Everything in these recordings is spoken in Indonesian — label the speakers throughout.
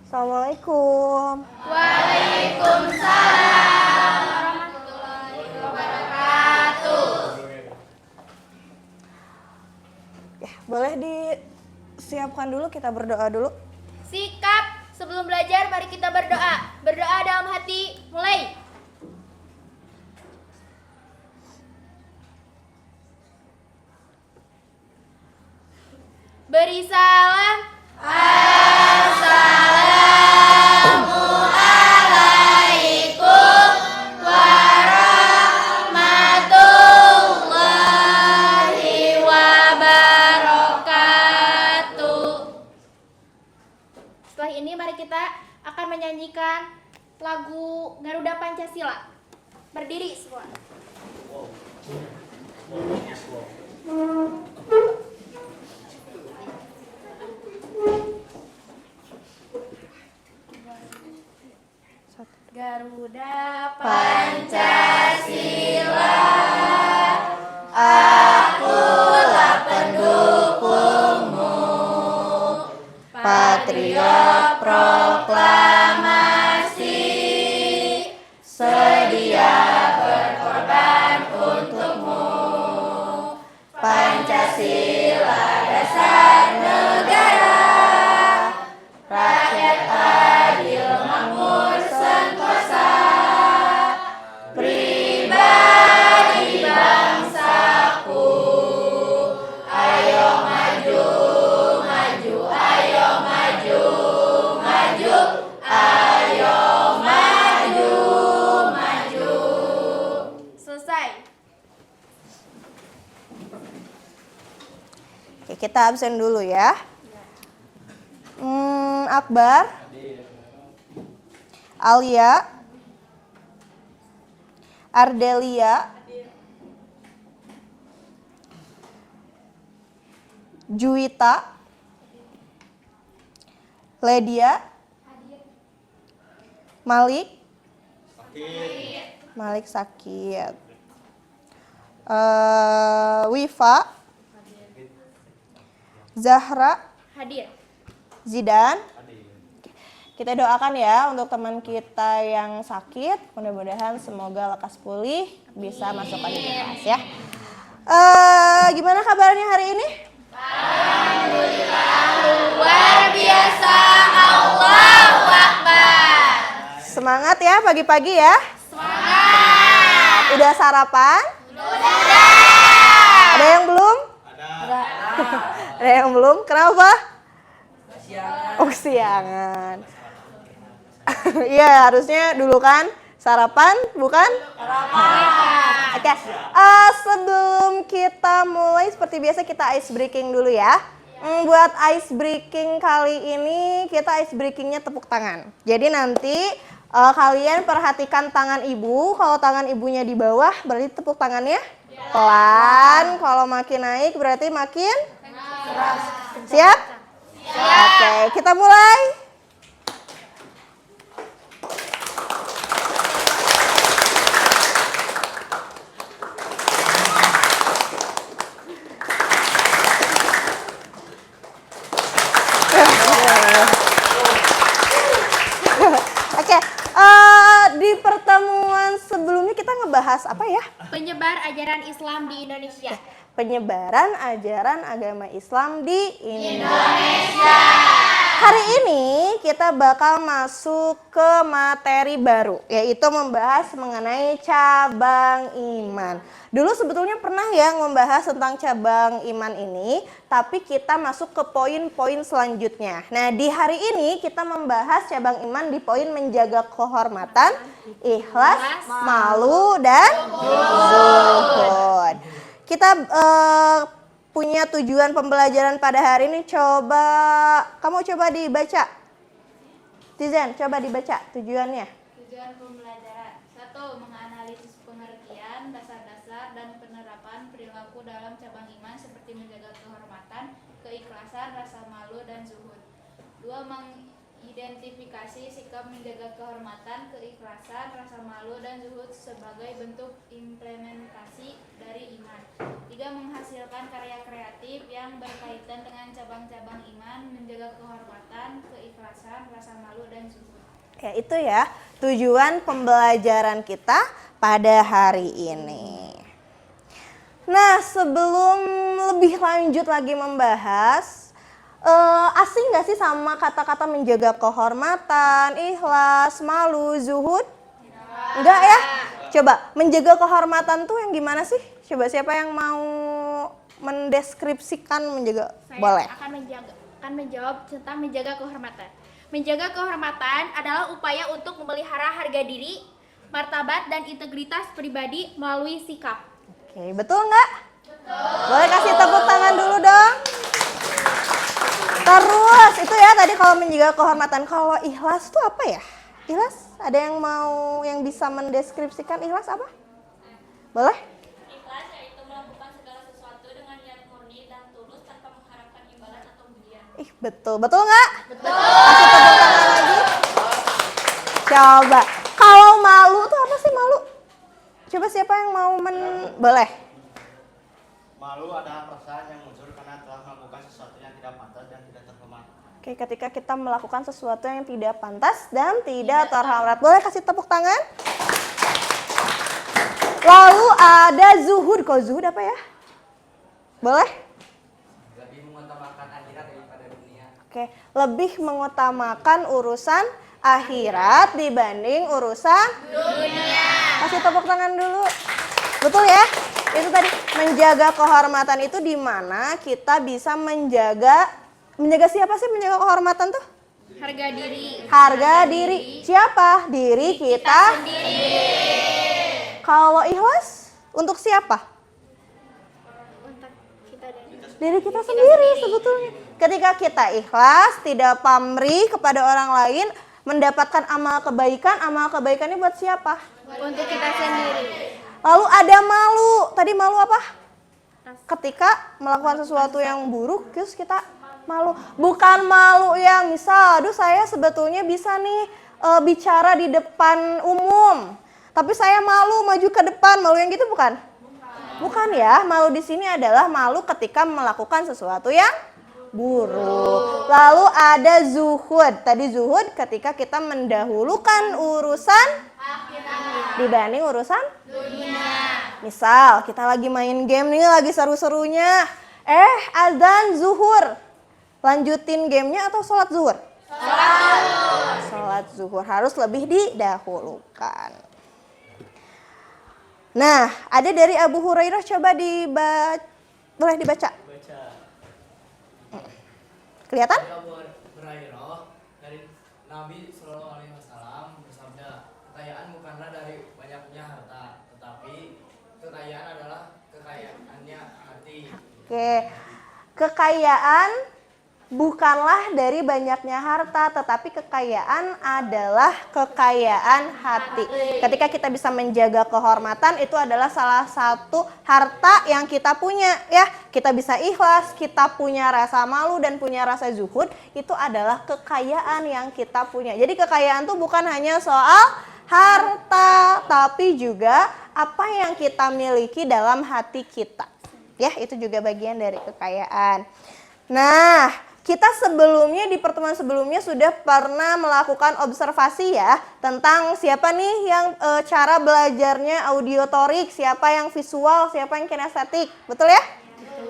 Speaker 1: Assalamualaikum.
Speaker 2: Waalaikumsalam warahmatullahi wabarakatuh.
Speaker 1: Ya, boleh disiapkan dulu, kita berdoa dulu.
Speaker 2: Sikap, sebelum belajar mari kita berdoa. Berdoa dalam hati, mulai. Beri salam. Assalamualaikum warahmatullahi wabarakatuh. Setelah ini mari kita akan menyanyikan lagu Garuda Pancasila. Berdiri semua. Garuda Pancasila, akulah pendukungmu, patriot proklamasi, sedia berkorban untukmu. Pancasila dasar negara, rakyat adil makmur sentosa, pribadi bangsaku, ayo maju, maju, ayo maju, maju, ayo maju, maju. Selesai.
Speaker 1: Oke, kita absen dulu ya. Akbar, Alia, Ardelia, Juwita, Ledia, Malik, sakit. Wifa, Zahra,
Speaker 2: Hadir.
Speaker 1: Zidan. Kita doakan ya untuk teman kita yang sakit, mudah-mudahan semoga lekas pulih, bisa masuk lagi ke kelas ya. Gimana kabarnya hari ini?
Speaker 2: Alhamdulillah luar biasa, Allahu Akbar.
Speaker 1: Semangat ya pagi-pagi ya.
Speaker 2: Semangat.
Speaker 1: Udah sarapan?
Speaker 2: Sudah.
Speaker 1: Ada yang belum?
Speaker 3: Ada.
Speaker 1: Ada yang belum? Kenapa? Kesiangan. Iya, harusnya dulu kan sarapan, bukan? Sarapan. Oke. Sebelum kita mulai, seperti biasa kita ice breaking dulu ya. Buat ice breaking kali ini, kita ice breakingnya tepuk tangan. Jadi nanti kalian perhatikan tangan ibu. Kalau tangan ibunya di bawah, berarti tepuk tangannya pelan. Kalau makin naik, berarti makin keras. Siap? Oke, kita mulai. Oke, di pertemuan sebelumnya kita ngebahas apa ya?
Speaker 2: Penyebar ajaran Islam di Indonesia.
Speaker 1: Penyebaran ajaran agama Islam di Indonesia. Hari ini kita bakal masuk ke materi baru, yaitu membahas mengenai cabang iman. Dulu sebetulnya pernah ya membahas tentang cabang iman ini, tapi kita masuk ke poin-poin selanjutnya. Nah, di hari ini kita membahas cabang iman di poin menjaga kehormatan, ikhlas, malu, dan zuhud. Kita punya tujuan pembelajaran pada hari ini. Kamu coba dibaca. Tizen, coba dibaca tujuannya.
Speaker 2: Tujuan pembelajaran 1. Menganalisis pengertian, dasar-dasar, dan penerapan perilaku dalam cabang iman seperti menjaga kehormatan, keikhlasan, rasa malu, dan zuhud. 2. Mengidentifikasi sikap menjaga kehormatan, keikhlasan, rasa malu, dan zuhud sebagai bentuk implementasi dari iman. 3. Menghasilkan karya kreatif yang berkaitan dengan cabang-cabang iman iman, menjaga kehormatan, keikhlasan, rasa malu, dan zuhud.
Speaker 1: Ya itu ya tujuan pembelajaran kita pada hari ini. Nah sebelum lebih lanjut lagi membahas, asing gak sih sama kata-kata menjaga kehormatan, ikhlas, malu, zuhud? Enggak ya? Coba menjaga kehormatan tuh yang gimana sih? Coba siapa yang mau mendeskripsikan menjaga? Boleh.
Speaker 3: Saya akan menjawab tentang menjaga kehormatan. Menjaga kehormatan adalah upaya untuk memelihara harga diri, martabat, dan integritas pribadi melalui sikap.
Speaker 1: Oke, betul nggak? Betul. Boleh kasih tepuk tangan dulu dong. Terus itu ya tadi kalau menjaga kehormatan. Kalau ikhlas tuh apa ya? Ikhlas? Ada yang mau yang bisa mendeskripsikan ikhlas apa? Boleh?
Speaker 3: Ikhlas yaitu melakukan segala sesuatu dengan niat murni dan tulus tanpa mengharapkan imbalan atau pujian.
Speaker 1: Ih, betul. Betul nggak? Betul. Kasih tepuk tangan lagi. Coba. Kalau malu tuh apa sih malu? Coba siapa yang mau boleh?
Speaker 4: Malu adalah perasaan yang muncul karena telah melakukan sesuatu yang tidak pantas dan tidak terhormat.
Speaker 1: Oke, ketika kita melakukan sesuatu yang tidak pantas dan tidak terhormat. Boleh kasih tepuk tangan? Lalu ada zuhud. Kalau zuhud apa ya? Boleh?
Speaker 4: Lebih mengutamakan akhirat daripada dunia.
Speaker 1: Oke, lebih mengutamakan urusan akhirat dibanding urusan dunia. Kasih tepuk tangan dulu. Betul ya? Itu tadi menjaga kehormatan itu di mana kita bisa menjaga siapa sih menjaga kehormatan tuh?
Speaker 3: Harga diri.
Speaker 1: Harga diri. Siapa? Diri kita
Speaker 3: Sendiri.
Speaker 1: Kalau ikhlas untuk siapa?
Speaker 3: Untuk kita dan
Speaker 1: Diri kita sendiri sebetulnya. Ketika kita ikhlas, tidak pamrih kepada orang lain, mendapatkan amal kebaikannya buat siapa?
Speaker 3: untuk kita sendiri.
Speaker 1: Lalu ada malu. Tadi malu apa? Ketika melakukan sesuatu yang buruk, terus kita malu. Bukan malu yang misal, aduh saya sebetulnya bisa nih bicara di depan umum. Tapi saya malu maju ke depan. Malu yang gitu bukan? Bukan ya. Malu di sini adalah malu ketika melakukan sesuatu yang buruk. Lalu ada zuhud. Tadi zuhud ketika kita mendahulukan urusan dibanding urusan dunia. Misal kita lagi main game nih, lagi seru-serunya. Azan zuhur. Lanjutin gamenya atau sholat zuhur? Sholat zuhur harus lebih didahulukan. Nah, ada dari Abu Hurairah, coba boleh dibaca. Kelihatan?
Speaker 5: Abu Hurairah dari Nabi Shallallahu Alaihi Wasallam bersabda, kekayaan bukanlah dari banyaknya harta, tetapi kekayaan adalah kekayaannya hati.
Speaker 1: Oke, kekayaan bukanlah dari banyaknya harta, tetapi kekayaan adalah kekayaan hati. Ketika kita bisa menjaga kehormatan, itu adalah salah satu harta yang kita punya, ya. Kita bisa ikhlas, kita punya rasa malu dan punya rasa zuhud, itu adalah kekayaan yang kita punya. Jadi kekayaan itu bukan hanya soal harta, tapi juga apa yang kita miliki dalam hati kita. Ya, itu juga bagian dari kekayaan. Nah, kita sebelumnya di pertemuan sebelumnya sudah pernah melakukan observasi ya tentang siapa nih yang cara belajarnya audiotorik, siapa yang visual, siapa yang kinestetik, betul ya?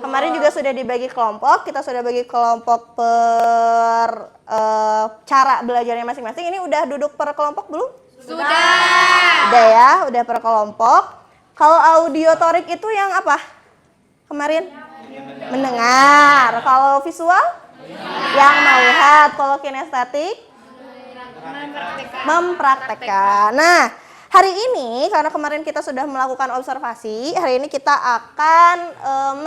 Speaker 1: Kemarin juga sudah dibagi kelompok, kita sudah bagi kelompok per cara belajarnya masing-masing. Ini udah duduk per kelompok belum? Udah ya, udah per kelompok. Kalau audiotorik itu yang apa? Kemarin? Mendengar. Kalau visual? Yang melihat. Kalau kinestetik? Mempraktekkan. Nah, hari ini karena kemarin kita sudah melakukan observasi, hari ini kita akan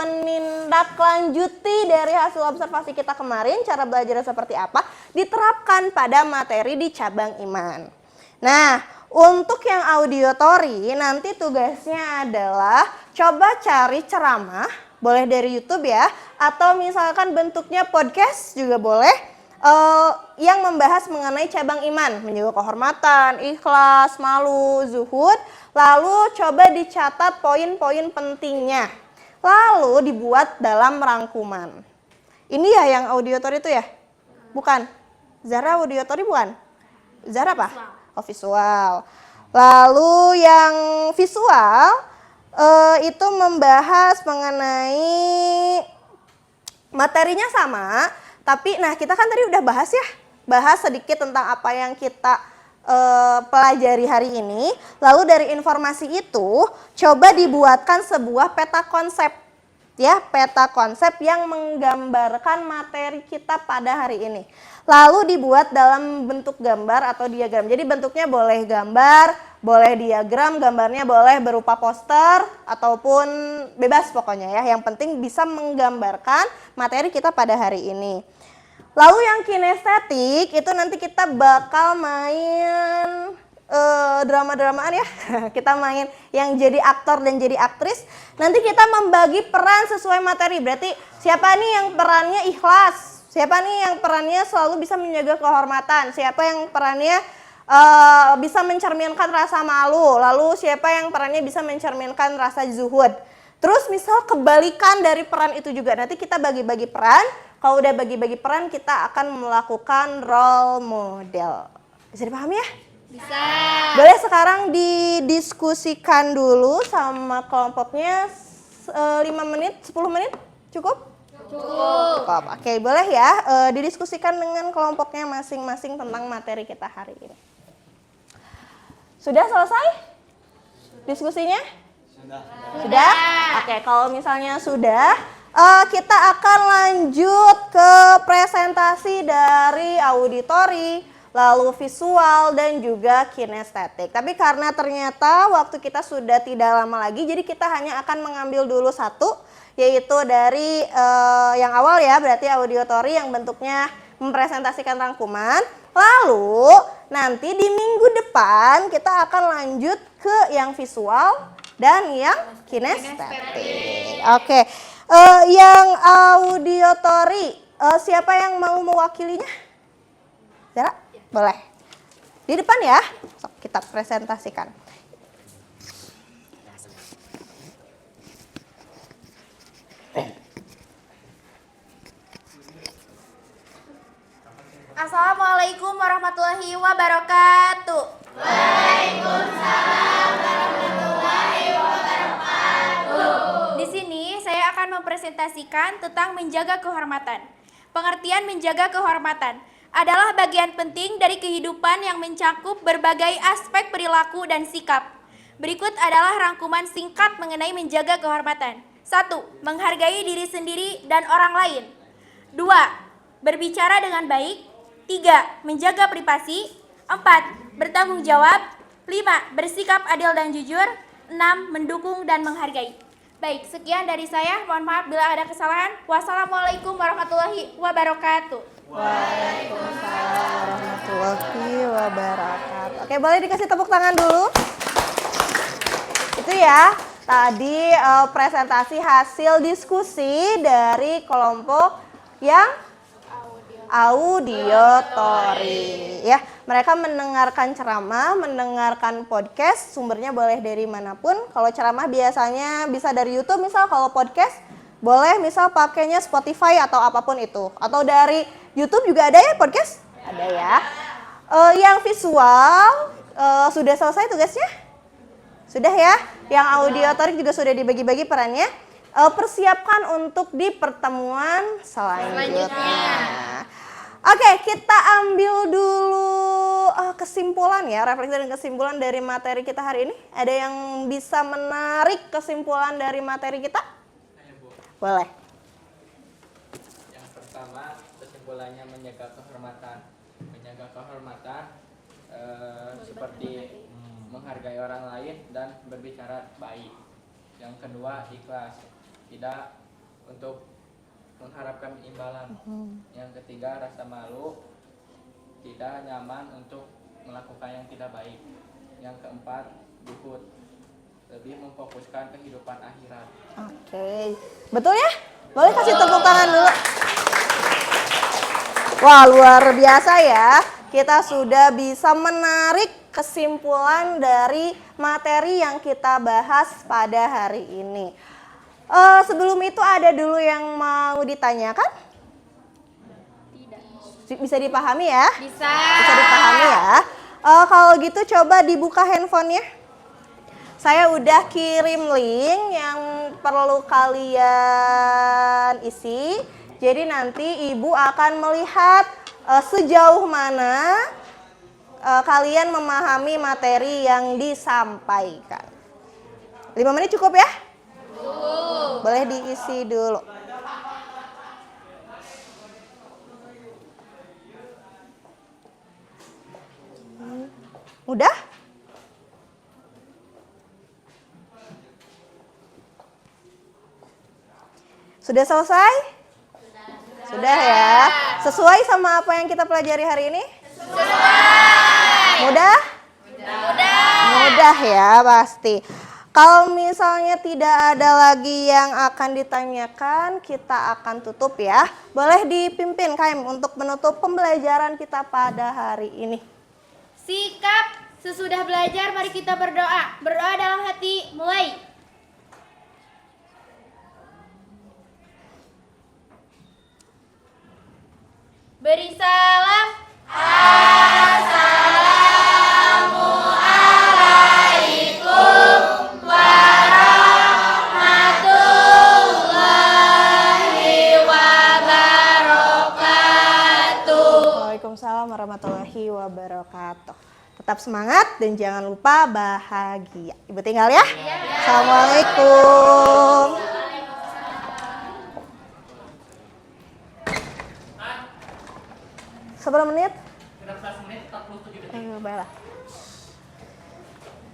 Speaker 1: menindaklanjuti dari hasil observasi kita kemarin, cara belajarnya seperti apa, diterapkan pada materi di cabang iman. Nah, untuk yang audiotori nanti tugasnya adalah coba cari ceramah, boleh dari YouTube ya, atau misalkan bentuknya podcast juga boleh, yang membahas mengenai cabang iman, menjaga kehormatan, ikhlas, malu, zuhud, lalu coba dicatat poin-poin pentingnya, lalu dibuat dalam rangkuman. Ini ya yang auditori itu ya? Bukan. Zara auditori bukan? Zara apa? Oh, visual. Lalu yang visual itu membahas mengenai materinya sama, tapi nah kita kan tadi udah bahas ya, bahas sedikit tentang apa yang kita pelajari hari ini. Lalu dari informasi itu coba dibuatkan sebuah peta konsep, ya, peta konsep yang menggambarkan materi kita pada hari ini. Lalu dibuat dalam bentuk gambar atau diagram. Jadi bentuknya boleh gambar, boleh diagram, gambarnya boleh berupa poster ataupun bebas pokoknya ya. Yang penting bisa menggambarkan materi kita pada hari ini. Lalu yang kinestetik itu nanti kita bakal main drama-dramaan ya. Kita main yang jadi aktor dan jadi aktris. Nanti kita membagi peran sesuai materi. Berarti siapa nih yang perannya ikhlas? Siapa nih yang perannya selalu bisa menjaga kehormatan? Siapa yang perannya bisa mencerminkan rasa malu? Lalu siapa yang perannya bisa mencerminkan rasa zuhud? Terus misal kebalikan dari peran itu juga. Nanti kita bagi-bagi peran. Kalau udah bagi-bagi peran kita akan melakukan role model. Bisa dipahami ya?
Speaker 3: Bisa.
Speaker 1: Boleh sekarang didiskusikan dulu sama kelompoknya 5 menit, 10 menit? Cukup? Cukup. Oke, boleh ya didiskusikan dengan kelompoknya masing-masing tentang materi kita hari ini. Sudah selesai diskusinya? Sudah? Oke, kalau misalnya sudah, kita akan lanjut ke presentasi dari auditori, lalu visual dan juga kinestetik. Tapi karena ternyata waktu kita sudah tidak lama lagi, jadi kita hanya akan mengambil dulu satu, yaitu dari yang awal ya, berarti auditori yang bentuknya mempresentasikan rangkuman. Lalu nanti di minggu depan kita akan lanjut ke yang visual dan yang kinestetik. Oke, yang auditori, siapa yang mau mewakilinya? Zara? Boleh. Di depan ya, sok kita presentasikan.
Speaker 3: Assalamualaikum warahmatullahi wabarakatuh. Di sini saya akan mempresentasikan tentang menjaga kehormatan. Pengertian menjaga kehormatan adalah bagian penting dari kehidupan yang mencakup berbagai aspek perilaku dan sikap. Berikut adalah rangkuman singkat mengenai menjaga kehormatan. 1. Menghargai diri sendiri dan orang lain. 2. Berbicara dengan baik. 3. Menjaga privasi. 4. Bertanggung jawab. 5. Bersikap adil dan jujur. 6. Mendukung dan menghargai. Baik, sekian dari saya. Mohon maaf bila ada kesalahan. Wassalamualaikum warahmatullahi wabarakatuh.
Speaker 1: Waalaikumsalam warahmatullahi wabarakatuh. Oke, boleh dikasih tepuk tangan dulu. Itu ya, tadi presentasi hasil diskusi dari kelompok yang auditori ya. Mereka mendengarkan ceramah, mendengarkan podcast, sumbernya boleh dari manapun. Kalau ceramah biasanya bisa dari YouTube misal, kalau podcast boleh misal pakainya Spotify atau apapun itu. Atau dari YouTube juga ada ya podcast? Ada ya. Yang visual sudah selesai tugasnya? Sudah ya. Yang audiotorik juga sudah dibagi-bagi perannya. Persiapkan untuk di pertemuan selanjutnya. Oke, kita ambil dulu kesimpulan ya, refleksi dan kesimpulan dari materi kita hari ini. Ada yang bisa menarik kesimpulan dari materi kita? Boleh.
Speaker 5: Yang pertama, kesimpulannya menjaga kehormatan. Menjaga kehormatan seperti menghargai orang lain dan berbicara baik. Yang kedua, ikhlas. Tidak untuk mengharapkan imbalan. Yang ketiga, rasa malu. Tidak nyaman untuk melakukan yang tidak baik. Yang keempat, zuhud. Lebih memfokuskan kehidupan akhirat.
Speaker 1: Oke, betul ya? Boleh kasih tepuk tangan dulu. Wah, luar biasa ya. Kita sudah bisa menarik kesimpulan dari materi yang kita bahas pada hari ini. Sebelum itu ada dulu yang mau ditanyakan? Bisa dipahami ya?
Speaker 3: Bisa.
Speaker 1: Bisa dipahami ya? Kalau gitu coba dibuka handphonenya. Saya udah kirim link yang perlu kalian isi. Jadi nanti Ibu akan melihat sejauh mana kalian memahami materi yang disampaikan. 5 menit cukup ya? Boleh diisi dulu. Udah? Sudah selesai? Sudah ya. Sesuai sama apa yang kita pelajari hari ini? Mudah? Mudah ya pasti. Kalau misalnya tidak ada lagi yang akan ditanyakan, kita akan tutup ya. Boleh dipimpin Kaim untuk menutup pembelajaran kita pada hari ini.
Speaker 3: Sikap sesudah belajar, mari kita berdoa. Berdoa dalam hati, mulai. Beri salam. Assalamualaikum warahmatullahi wabarakatuh.
Speaker 1: Waalaikumsalam warahmatullahi wabarakatuh. Tetap semangat dan jangan lupa bahagia. Ibu tinggal ya. Assalamualaikum. Seberapa menit?
Speaker 5: 13 menit 47 detik.
Speaker 1: Baiklah.